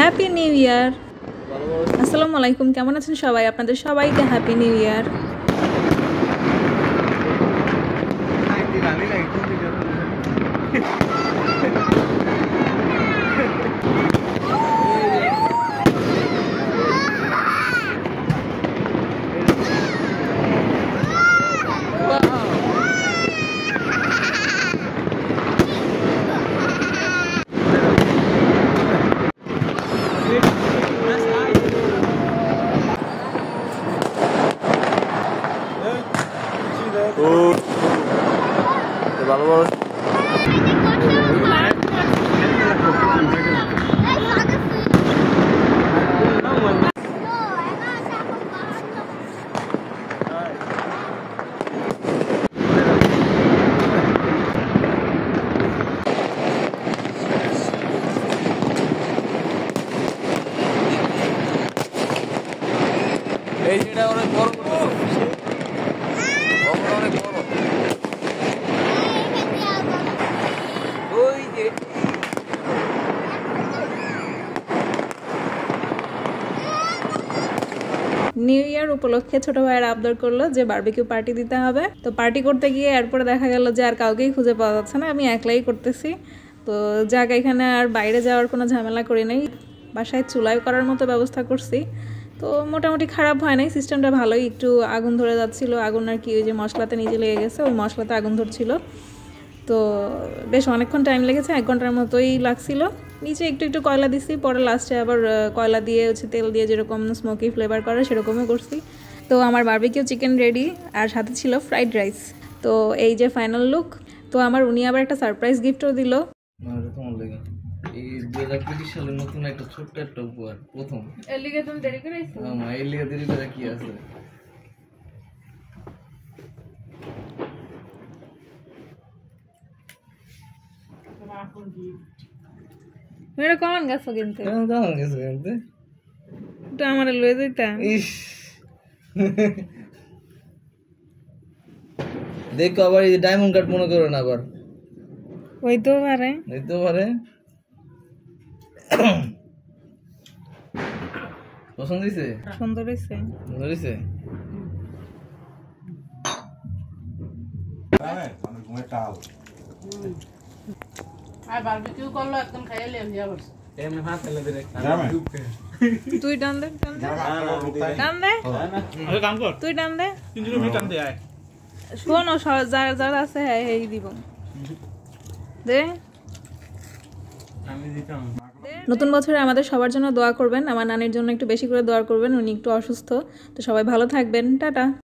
Happy new year. আসসালামু আলাইকুম, কেমন আছেন সবাই? আপনাদের সবাইকে happy new year. New year উপলক্ষে ছোট ভাইয়ের আবদার করলো যে বারবিকিউ পার্টি দিতে হবে। তো পার্টি করতে গিয়ে এরপরে দেখা গেল যে আর কাউকেই খুঁজে পাওয়া যাচ্ছে না, আমি একলাই করতেছি। তো যাক, এখানে আর বাইরে যাওয়ার কোনো ঝামেলা করি নাই, বাসায় চুলাই করার মতো ব্যবস্থা করছি। তো মোটামুটি খারাপ হয় নাই, সিস্টেমটা ভালোই। একটু আগুন ধরে যাচ্ছিল, আগুন আর কি ওই যে মশলাতে নিজে লেগে গেছে, ওই মশলাতে আগুন ধরছিল। তো বেশ অনেকক্ষণ টাইম লেগেছে, 1 ঘন্টার মতোই লাগছিল। নিচে একটু একটু কয়লা দিছি, পরে লাস্টে আবার কয়লা দিয়ে হচ্ছে তেল দিয়ে যেরকম স্মোকি ফ্লেভার করে সেরকমও করছি। তো আমার বারবিকিউ চিকেন রেডি, আর সাথে ছিল ফ্রাইড রাইস। তো এই যে ফাইনাল লুক। তো আমার উনি আবার একটা সারপ্রাইজ গিফটও দিল। এই 2025 সালের নতুন একটা ছোট্ট একটা উপহার, প্রথম। এর লিগে তুমি দেরি করেছো? হ্যাঁ, এর লিগে দেরি করে কি আছে? মেরে কমান গেছো কিনতে? কেমন গেছে কিনতে? তো আমার লয়ে যাইতা। ইস, দেখো আবার এই ডায়মন্ড কাট মনে করো না আবার। হইতো পারে, হইতে পারে। পছন্দ হয়েছে? সুন্দর হয়েছে। সুন্দর হয়েছে। আর বারবিকিউ করলো একদম খাইয়ে লিয়ে যাবো। এমনি ভাত এলে দিরে তুই টান দে, টান দে, টান দে। আরে কাম কর, তুই টান দে। 3 কিলো টান দে আয়। শোনো, যার যার আছে হ্যাঁ এই দিব দে। আমি দিতাম। নতুন বছরে আমাদের সবার জন্য দোয়া করবেন, আমার নানির জন্য একটু বেশি করে দোয়া করবেন, উনি একটু অসুস্থ। তো সবাই ভালো থাকবেন, টাটা।